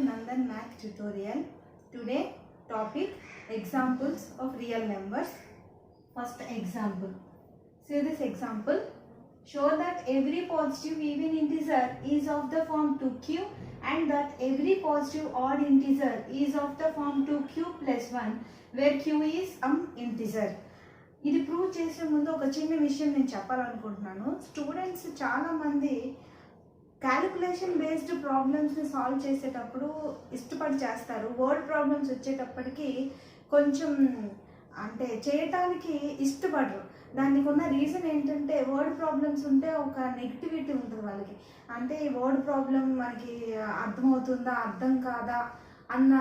Nandan Math tutorial. Today topic examples of real numbers. First example. See this example. Show that every positive even integer is of the form 2q and that every positive odd integer is of the form 2q plus 1 where q is some integer. ఇది prove చేసే ముందు ఒక చిన్న విషయం నేను చెప్పాలనుకుంటున్నాను. Students చాలామంది calculation based ప్రాబ్లమ్స్ని సాల్వ్ చేసేటప్పుడు ఇష్టపడి చేస్తారు. వర్డ్ ప్రాబ్లమ్స్ వచ్చేటప్పటికి కొంచెం అంటే చేయటానికి ఇష్టపడరు. దానికి ఉన్న రీజన్ ఏంటంటే వర్డ్ ప్రాబ్లమ్స్ ఉంటే ఒక నెగిటివిటీ ఉంటుంది వాళ్ళకి. అంటే ఈ వర్డ్ ప్రాబ్లం మనకి అర్థమవుతుందా అర్థం కాదా అన్న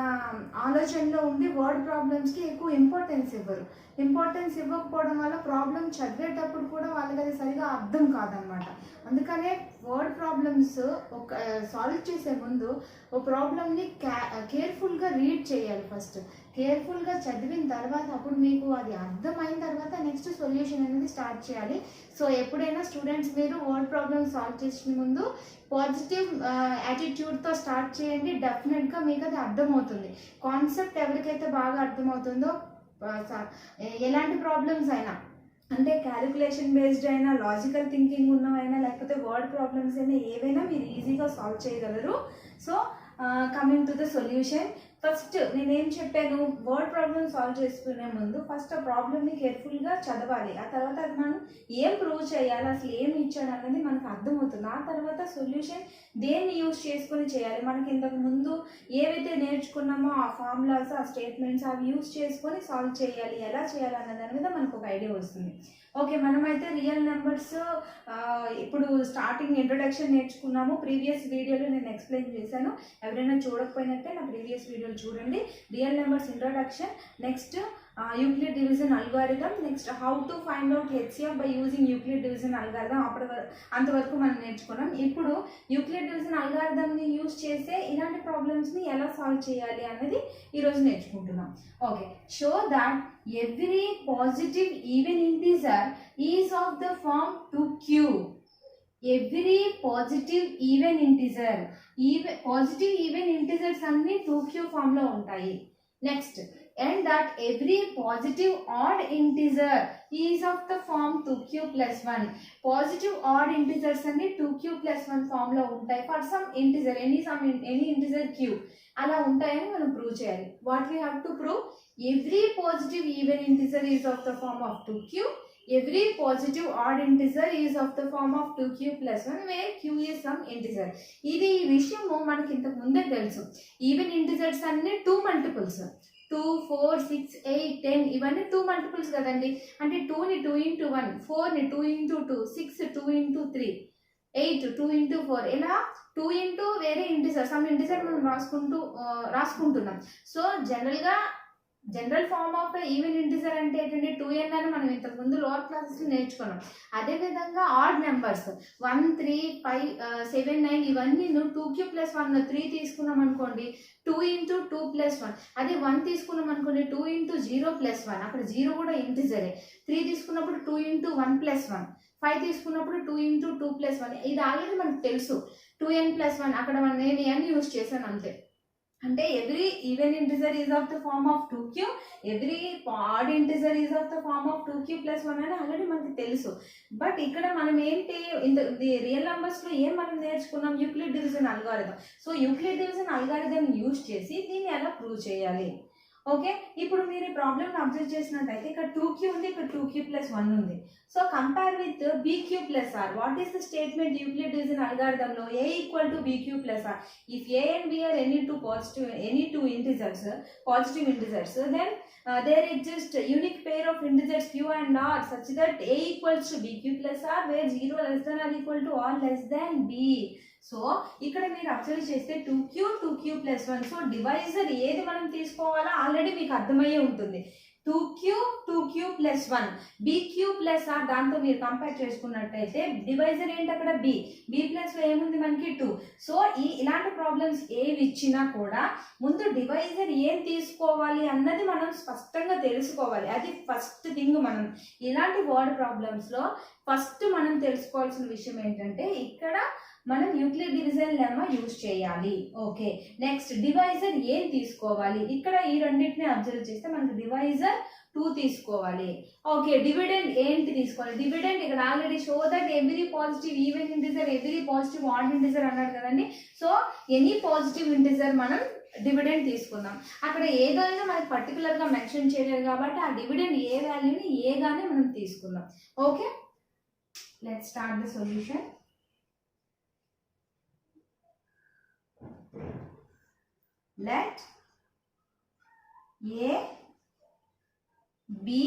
ఆలోచనలో ఉండి వర్డ్ ప్రాబ్లమ్స్కి ఎక్కువ ఇంపార్టెన్స్ ఇవ్వరు. ఇంపార్టెన్స్ ఇవ్వకపోవడం వల్ల ప్రాబ్లం చదివేటప్పుడు కూడా వాళ్ళకి అది సరిగా అర్థం కాదనమాట. అందుకనే వర్డ్ ప్రాబ్లమ్స్ ఒక సాల్వ్ చేసే ముందు ఒక ప్రాబ్లమ్ని కేర్ఫుల్గా రీడ్ చేయాలి. ఫస్ట్ కేర్ఫుల్గా చదివిన తర్వాత అప్పుడు మీకు అది అర్థమైన తర్వాత నెక్స్ట్ సొల్యూషన్ అనేది స్టార్ట్ చేయాలి. సో ఎప్పుడైనా స్టూడెంట్స్ మీరు వర్డ్ ప్రాబ్లమ్ సాల్వ్ చేసిన ముందు పాజిటివ్ యాటిట్యూడ్తో స్టార్ట్ చేయండి. డెఫినెట్గా మీకు అది అర్థమవుతుంది. కాన్సెప్ట్ ఎవరికైతే బాగా అర్థమవుతుందో ఎలాంటి ప్రాబ్లమ్స్ అయినా అంటే క్యాలిక్యులేషన్ బేస్డ్ అయినా లాజికల్ థింకింగ్ ఉన్నవైనా లేకపోతే వర్డ్ ప్రాబ్లమ్స్ అయినా ఏవైనా మీరు ఈజీగా సాల్వ్ చేయగలరు. So coming to the solution. First నేనేం చెప్పాను, వర్డ్ ప్రాబ్లమ్ సాల్వ్ చేసుకునే ముందు ఫస్ట్ ఆ ప్రాబ్లమ్ని కేర్ఫుల్గా చదవాలి. ఆ తర్వాత అది మనం ఏం ప్రూవ్ చేయాలి, అసలు ఏం ఇచ్చాడు అన్నది మనకు అర్థమవుతుంది. ఆ తర్వాత సొల్యూషన్ దేన్ని యూజ్ చేసుకుని చేయాలి. మనకి ఇంతకు ముందు ఏవైతే నేర్చుకున్నామో ఆ ఫార్ములాస్ ఆ స్టేట్మెంట్స్ అవి యూజ్ చేసుకొని సాల్వ్ చేయాలి. ఎలా చేయాలి అన్న దాని మీద మనకు ఒక ఐడియా వస్తుంది. ఓకే, మనమైతే రియల్ నెంబర్స్ ఇప్పుడు స్టార్టింగ్ ఇంట్రొడక్షన్ నేర్చుకున్నాము. ప్రీవియస్ వీడియోలో నేను ఎక్స్ప్లెయిన్ చేశాను. ఎవరైనా చూడకపోయినట్టే నా ప్రీవియస్ వీడియోలు చూడండి. Real numbers introduction, next Euclid division algorithm, next how to find out HCF by using Euclid division algorithm అంతవరకు మనం నేర్చుకున్నాం. ఇప్పుడు యూక్లిడ్ డివిజన్ అల్గారిథంని యూజ్ చేసే ఇలాంటి ప్రాబ్లమ్స్ని ఎలా సాల్వ్ చేయాలి అన్నది ఈరోజు నేర్చుకుంటున్నాం. Okay, show that every positive even integer is of the form 2q. Every positive even integer, positive even integers అన్ని 2q ఫామ్ లో ఉంటాయి. Next, and that every positive odd integer is of the form 2q plus 1. Positive odd integers అన్ని 2q plus 1 form లో ఉంటాయి. For some integer any integer q అలా ఉంటాయని మనం prove చేయాలి. What we have to prove, every positive even integer is of the form of 2q, every positive odd integer is of the form of 2q plus 1 where q is some integer. ఇది ఈ విషయము మనకి ఇంతకు ముందే తెలుసు. Even integers అన్ని 2 multiples, 2, 4, 6, 8, 10 ఇవన్నీ 2 multiples కదండి. అంటే 2ని 2 into 1, 4ని 2 into 2, 6 2 into 3, 8 2 into 4 ఇలా 2 into వేరే ఇంటిజర్ సమ్ ఇంటిజర్ మనం రాసుకుంటున్నాం. So general form of even integer అంటే ఏంటంటే 2n అని మనం ఇంతకు ముందు లోవర్ క్లాసెస్ నేర్చుకున్నాం. అదేవిధంగా ఆడ్ నెంబర్స్ 1, 3, 5, 7, 9 ఇవన్నీ 2q plus 1 3 తీసుకున్నాం అనుకోండి 2 into 2 plus 1. అదే 1 తీసుకున్నాం అనుకోండి 2 into 0 plus 1. అక్కడ 0 కూడా ఇంటిజరే. 3 తీసుకున్నప్పుడు 2 into 1 plus 1. 5 తీసుకున్నప్పుడు 2 into 2 plus 1. ఇది ఆల్రెడీ మనకు తెలుసు. 2n plus 1 అక్కడ నేను n యూజ్ చేశాను అంతే. అంటే every even integer is of the form of 2q, every odd integer is of the form of 2q plus 1 అని ఆల్రెడీ మనకి తెలుసు. బట్ ఇక్కడ మనం ఏంటి రియల్ నెంబర్స్లో ఏం మనం నేర్చుకున్నాం, Euclid division algorithm. So Euclid division algorithm use చేసి దీన్ని ఎలా ప్రూవ్ చేయాలి. ఓకే, ఇప్పుడు మీరు ఈ ప్రాబ్లమ్ని అబ్జర్వ్ చేసినట్టయితే ఇక్కడ 2q ఉంది, ఇక్కడ 2q plus 1 ఉంది. So compare with bq plus r. What is the statement Euclid division అల్గారిథంలో? a equal to bq plus r. If a and b are any two integers, positive integers, then there exists unique pair of integers q and r such that a equals to bq plus r where 0 less than or equal to or less than b. So ఇక్కడ మీరు observe చేస్తే 2q plus 1. So divisor ఏది మనం తీసుకోవాలో already మీకు అర్థమయ్యే ఉంటుంది. 2q plus 1, bq plus r దాంతో మీరు కంపేర్ చేసుకున్నట్టయితే డివైజర్ ఏంటి అక్కడ b ప్లస్ ఏముంది మనకి 2. సో ఇలాంటి ప్రాబ్లమ్స్ ఏవి ఇచ్చినా కూడా ముందు డివైజర్ ఏం తీసుకోవాలి అన్నది మనం స్పష్టంగా తెలుసుకోవాలి. అది ఫస్ట్ థింగ్. మనం ఇలాంటి వర్డ్ ప్రాబ్లమ్స్లో ఫస్ట్ మనం తెలుసుకోవాల్సిన విషయం ఏంటంటే ఇక్కడ మనం యూక్లిడ్ డివిజన్ లెమ్మా యూజ్ చేయాలి. ఓకే, నెక్స్ట్ డివైజర్ ఏం తీసుకోవాలి? ఇక్కడ ఈ రెండింటిని అబ్జర్వ్ చేస్తే మనకు డివైజర్ 2 తీసుకోవాలి. ఓకే, డివిడెండ్ ఏంటి తీసుకోవాలి? డివిడెండ్ ఇక్కడ already show that every positive even integer every positive odd integer అన్నారు కదండి. సో ఎనీ పాజిటివ్ ఇంటిజర్ మనం డివిడెండ్ తీసుకుందాం. అక్కడ ఏదైనా మనకి పర్టికులర్ గా మెన్షన్ చేయలేదు కాబట్టి ఆ డివిడెండ్ ఏ వాల్యూని ఏగానే మనం తీసుకుందాం. Okay, let's start the solution. Let A be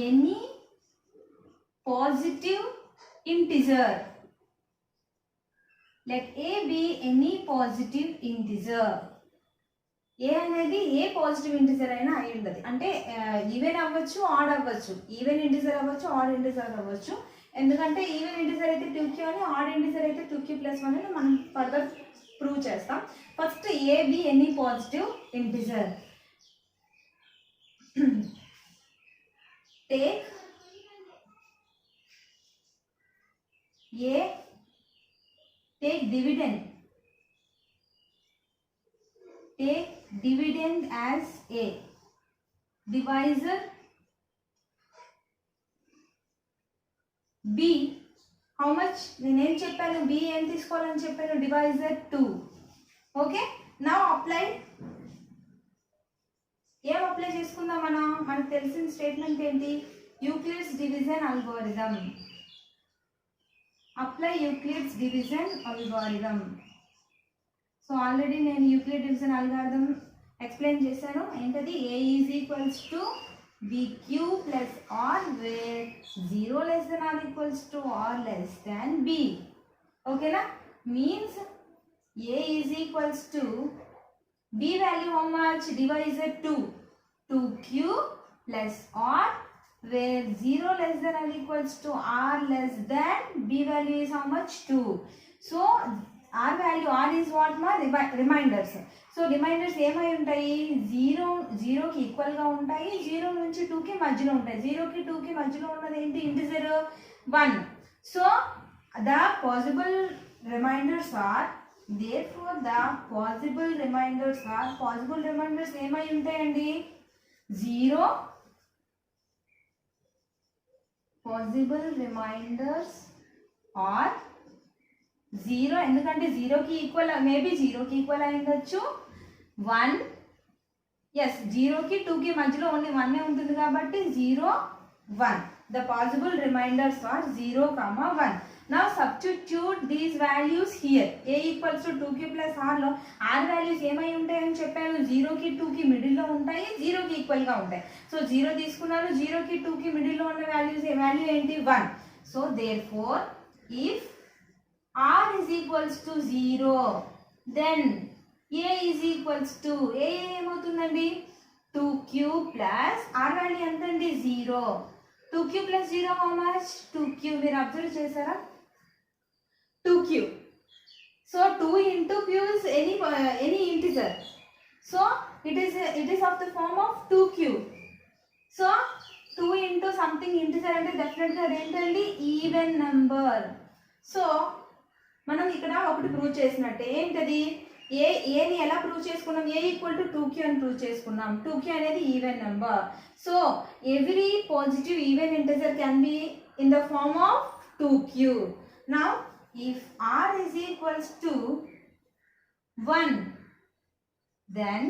any positive integer. Let A be any positive integer. ఏ అనేది ఏ పాజిటివ్ ఇంటిజర్ అయినా అయి ఉండదు. అంటే ఈవెన్ అవ్వచ్చు, ఆడ్ అవ్వచ్చు, ఈవెన్ ఇంటిజర్ అవ్వచ్చు, ఆడ్ ఇంటిజర్ అవ్వచ్చు. ఎందుకంటే ఈవెన్ ఇంటిజర్ అయితే 2q అని, ఆడ్ ఇంటిజర్ అయితే 2q+1 అని మనం ఫర్దర్ ప్రూవ్ చేస్తాం. First A be any positive integer. Take dividend. Take dividend as a. Divisor b. How much? నేనేం చెప్పాను? b ఏం తీసుకోవాలని చెప్పాను? డివైజర్ 2. Okay, now apply. ఏం అప్లై చేసుకుందాం మనకు తెలిసిన స్టేట్మెంట్ ఏంటి? Euclid's division algorithm. Apply Euclid's division algorithm. So already నేను యూక్లిడ్ డివిజన్ అల్గోరిథం ఎక్స్ప్లెయిన్ చేశాను. ఏంటది? a is equals to bq plus r where 0 less than r equals to r less than b. ఓకేనా? Means a is equals to b value how much? Divisor 2, 2q plus r where 0 less than or equals to r less than b value is how much? 2. So r value, r is what ma? Reminders. So reminders ఏమై ఉంటాయి? 0 కి equal గా ఉంటాయి, 0 నుంచి 2 కి మధ్యలో ఉంటాయి. 0 కి 2 కి మధ్యలో ఉన్నది ఏంటి? Integer 1. So the possible reminders are, therefore the possible reminders ఏమై ఉంటాయండి? 0 possible reminders are 0, ఎందుకంటే 0 కి ఈక్వల్, మేబీ 0 కి ఈక్వల్ అయ్యిండొచ్చు. 1, ఎస్ 0 కి 2 కి మధ్యలో ఓన్లీ 1 ఉంటుంది కాబట్టి 0, 1. The possible reminders are 0, 1. Now substitute these values here. A equals to 2q plus r లో r వాల్యూస్ ఏమై ఉంటాయని చెప్పాను? 0 కి 2 కి మిడిల్ లో ఉంటాయి, 0 కి ఈక్వల్ గా ఉంటాయి. సో 0 తీసుకున్నాను, 0 కి 2 కి మిడిల్ లో ఉన్న వాల్యూస్ వాల్యూ ఏంటి? 1. So therefore if r is equals to 0 then a is equals to a ఏమవుతుందండి? 2q plus r వాల్యూ ఎంత అండి? 0. 2q plus 0 how much? 2q. మీరు అబ్జర్వ్ చేశారా? 2q. So 2 into q is any integer. So it is of the form of 2q. So 2 into something integer అంటే డెఫినెట్గా అదేంటండి? Even number. So మనం ఇక్కడ ఒకటి ప్రూవ్ చేసినట్టే. ఏంటది? ఏని ఎలా ప్రూవ్ చేసుకున్నాం? a ఈక్వల్ టు 2q అని ప్రూవ్ చేసుకున్నాం. 2q అనేది even number. So every positive even integer can be in the form of 2q. Now if r is equals to 1 then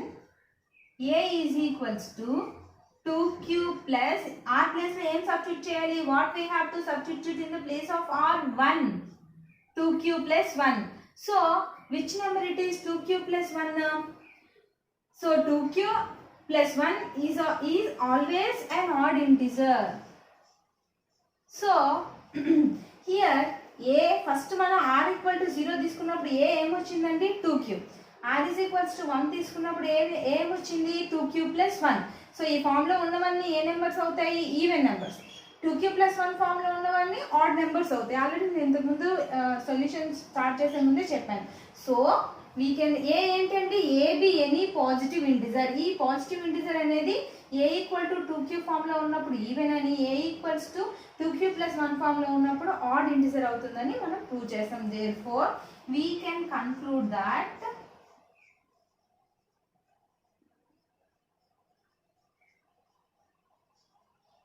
a is equals to 2q plus r place లో ఏం substitute చేయాలి? what we have to substitute in the place of r? 1. 2q plus 1. So which number it is? 2q plus 1. So 2q plus 1 is always an odd integer. So here a first మనం r equal to 0 తీసుకున్నప్పుడు a ఏమొచ్చిందండి? 2q. r is equals to 1 తీసుకున్నప్పుడు ఏమొచ్చింది? 2q plus 1. So ఈ form లో ఉన్నవన్నీ ఏ numbers అవుతాయి? Even numbers. 2q plus 1 form లో ఉన్నవన్నీ ఆడ్ నెంబర్స్ అవుతాయి. ఆల్రెడీ నేను ఇంతకుముందు సొల్యూషన్ స్టార్ట్ చేసే ముందే చెప్పాను. సో వీ కెన్ ఏ ఏంటంటే A be any positive integer. ఈ పాజిటివ్ ఇంటిజర్ అనేది a ఈక్వల్ టు 2q ఫామ్లో ఉన్నప్పుడు ఈవెన్ అని, a equals to 2q plus 1 ఫామ్లో ఉన్నప్పుడు ఆడ్ ఇంటిజర్ అవుతుందని మనం ప్రూవ్ చేస్తాం. Therefore we can conclude that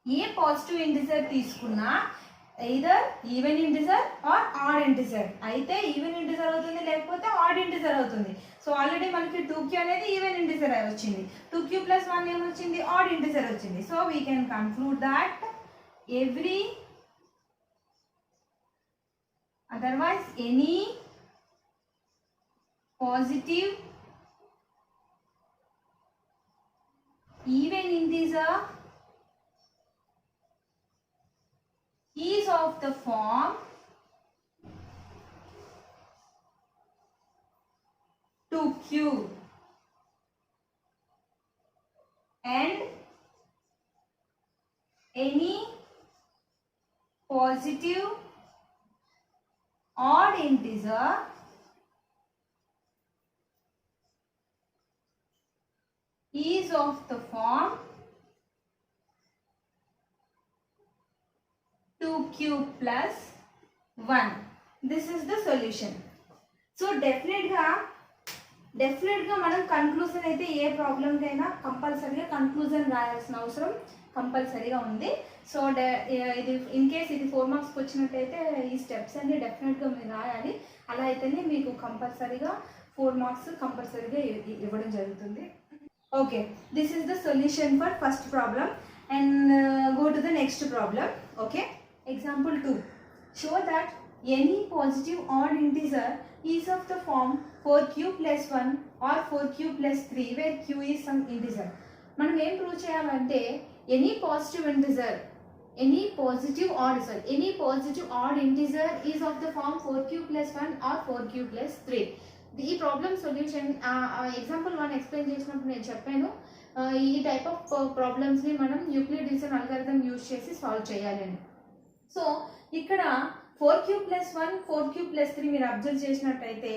ఏ పాజిటివ్ ఇంటిజర్ తీసుకున్నా either even integer or odd integer అయితే ఈవెన్ ఇంటిజర్ అవుతుంది, లేకపోతే ఆడ్ ఇంటిజర్ అవుతుంది. సో ఆల్రెడీ మనకి 2q అనేది ఈవెన్ ఇంటిజర్ వచ్చింది, 2q ప్లస్ 1 ఏమొచ్చింది, ఆడ్ ఇంటిజర్ వచ్చింది. So we can conclude that every otherwise any positive even integer is of the form 2q and any positive odd integer is of the form 2q plus 1. This is the solution. So definitely మనం conclusion అయితే ఏ ప్రాబ్లంకైనా కంపల్సరీగా conclusion రాయాల్సిన అవసరం కంపల్సరీగా ఉంది. So ఇది in case ఇది 4 మార్క్స్కి వచ్చినట్టయితే ఈ స్టెప్స్ అన్ని డెఫినెట్గా మీరు రాయాలి. అలా అయితేనే మీకు కంపల్సరీగా 4 మార్క్స్ కంపల్సరీగా ఇవ్వడం జరుగుతుంది. Okay, this is the solution for first problem and go to the next problem. Okay, example 2. Show that any positive odd integer is of the form 4q plus 1 or 4q plus 3 where q is some integer. మనం ఏం prove చేయాలంటే any positive odd integer is of the form 4q plus 1 or 4q plus 3. ఈ problem solution example 1 explain చేసినప్పుడు నేను చెప్పాను ఈ type of ప్రాబ్లమ్స్ని మనం యూక్లిడ్ డివిజన్ అల్గారిథం యూజ్ చేసి సాల్వ్ చేయాలని. సో ఇక్కడ 4q ప్లస్ 1 4q ప్లస్ 3 మీరు అబ్జర్వ్ చేసినట్టయితే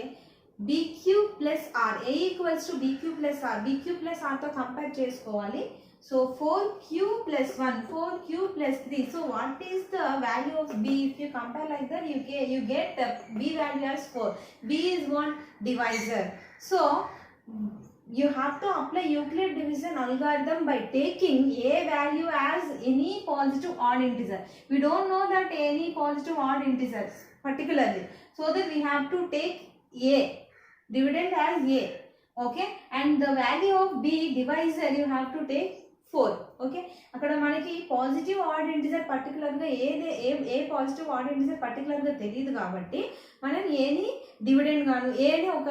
bq plus r a equals to bq plus r, bq plus rతో కంపేర్ చేసుకోవాలి. So 4q plus 1 4q plus 3. So what is the value of b? If you compare like that you get b value as 4. b is one divisor. So you have to apply Euclid division algorithm by taking a value as any positive odd integer. We don't know that any positive odd integers particularly, so that we have to take a dividend as a. Okay, and the value of b divisor you have to take 4. Okay, అక్కడ మనకి positive odd integer పర్టికులర్గా ఏ positive odd integer పర్టికులర్గా తెలియదు కాబట్టి మనం ఏని dividend గాను ఏని ఒక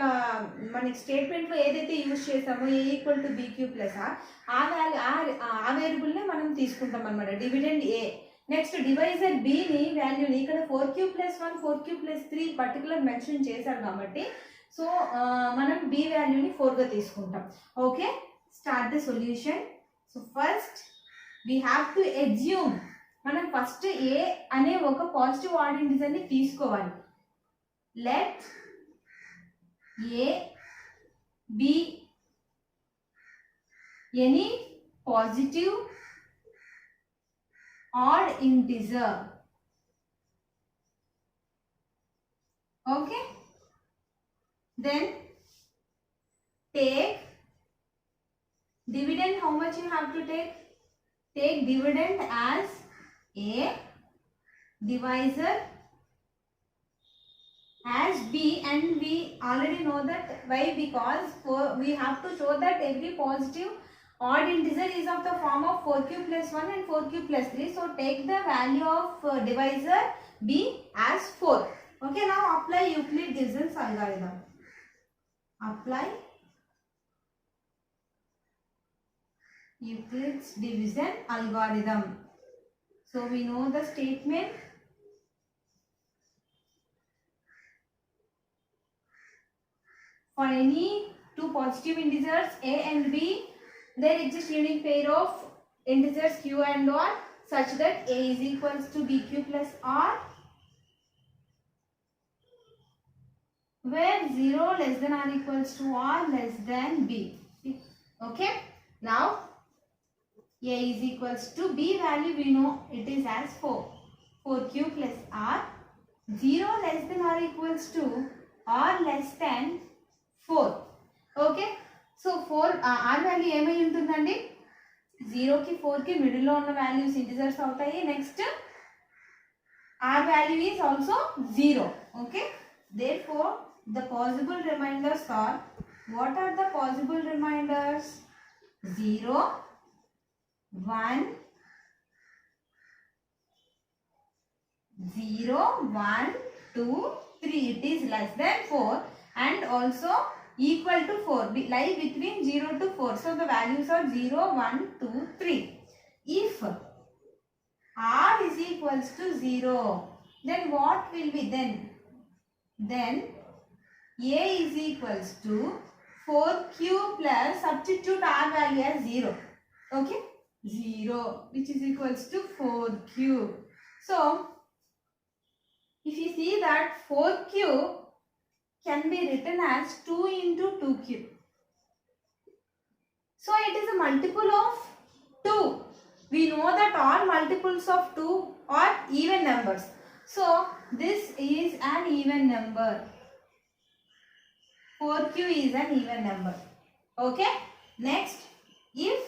మనకి స్టేట్మెంట్లో ఏదైతే యూజ్ చేస్తామో ఏ ఈక్వల్ టు బీక్యూ ప్లస్ ఆ వేరియబుల్నే మనం తీసుకుంటాం అనమాట, డివిడెండ్ ఏ. నెక్స్ట్ డివైజర్ బిని వాల్యూని ఇక్కడ 4q plus 1 4q plus 3 particular mention చేశారు కాబట్టి సో మనం బి వాల్యూని 4గా తీసుకుంటాం. Okay, start the solution. So first we have to assume, మనం ఫస్ట్ ఏ అనే ఒక పాజిటివ్ ఆడ్ ఇంటిజర్ని తీసుకోవాలి. Let A be any positive odd integer. Okay, then take dividend. How much you have to take dividend as a, divisor as b, and we already know that why, because we have to show that every positive odd integer is of the form of 4q plus 1 and 4q plus 3. So take the value of divisor b as 4. Okay, now apply Euclid division algorithm. Apply Euclid's division algorithm. So we know the statement. For any two positive integers a and b, there exists unique pair of integers q and r such that a is equals to bq plus r, where 0 less than or equals to r less than b. Okay, now A is equals to B value we know it is as 4. 4q plus R 0 less than or equals to or less than 4. Okay. So 4 R value ఏమై ఉంటుందండి 0 కి 4 కి middle లో ఉన్న values integers అవుతాయి. Next R value is also 0. Okay. Therefore the possible remainders are, what are the possible remainders? 0, 1, 0, 1, 2, 3. It is less than 4 and also equal to 4. Lie between 0 to 4. So the values are 0, 1, 2, 3. If R is equals to 0, then what will be then? Then A is equals to 4q plus substitute R value as 0. Okay. 0 which is equals to 4q. So if you see that 4q can be written as 2 into 2q. So it is a multiple of 2. We know that all multiples of 2 are even numbers. So this is an even number. 4q is an even number. Okay. Next, if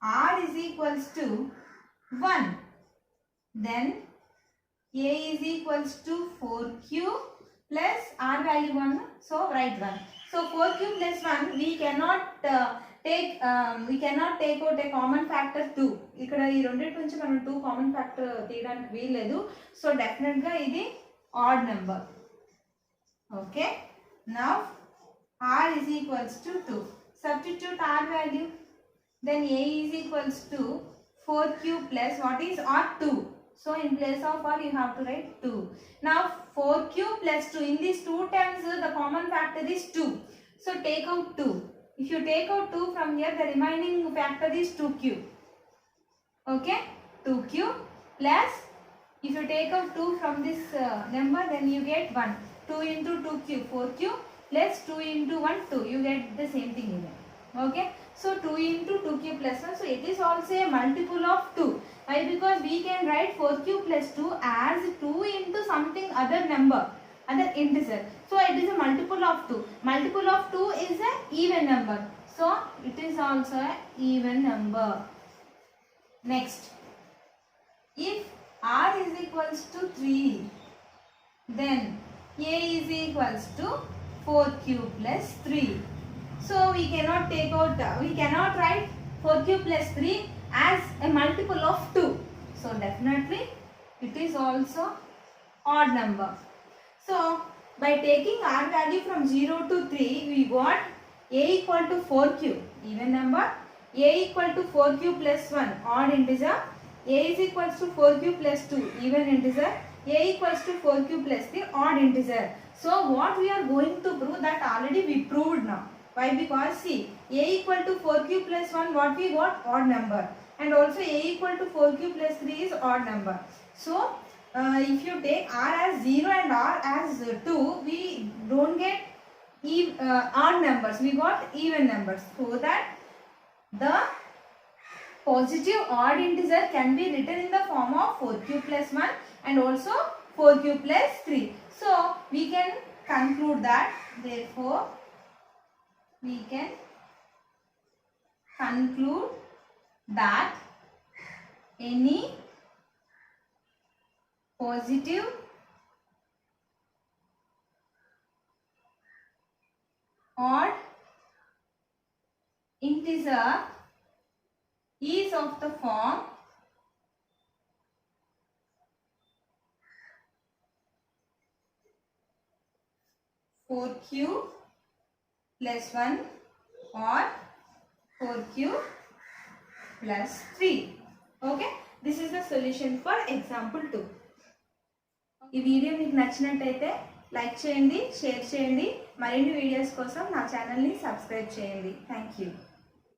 R is equals to 1, then A is equals to 4q plus R value 1. So write 1. So 4q plus 1 we cannot take out a common factor 2. ఇక్కడ ఈ రెండిటి నుంచి మనం 2 common factor తీయడానికి వీల్లేదు. So definite గా ఇది odd number. Okay. Now R is equals to 2. Substitute R value. Then A is equals to 4q plus what is R? 2. So in place of R you have to write 2. Now 4q plus 2. In these two terms the common factor is 2. So take out 2. If you take out 2 from here, the remaining factor is 2q. Okay. 2q plus, if you take out 2 from this number, then you get 1. 2 into 2q, 4q plus 2 into 1, 2. You get the same thing here. Okay. So 2 into 2q plus 1. So it is also a multiple of 2. Why? Because we can write 4q plus 2 as 2 into something other number, other integer. So it is a multiple of 2. Multiple of 2 is an even number. So it is also an even number. Next, if R is equals to 3, then A is equals to 4q plus 3. So we cannot take out, we cannot write 4q plus 3 as a multiple of 2. So definitely it is also odd number. So by taking R value from 0 to 3, we got A equal to 4q, even number. A equal to 4q plus 1, odd integer. A is equals to 4q plus 2, even integer. A equals to 4q plus 3, odd integer. So what we are going to prove, that already we proved now. Why? Because see, A equal to 4q plus 1, what we got? Odd number. And also A equal to 4q plus 3 is odd number. So if you take R as 0 and R as 2, we don't get odd numbers. We got even numbers. So that the positive odd integer can be written in the form of 4q plus 1 and also 4q plus 3. So we can conclude that, therefore we can conclude that any positive odd integer is of the form 4q plus 1 or 4q plus 3. Okay, this is the solution for example 2. ఈ video మీకు నచ్చినట్టయితే like చేయండి, share చేయండి. మరిన్ని videos కోసం నా ఛానల్ని subscribe చేయండి. Thank you.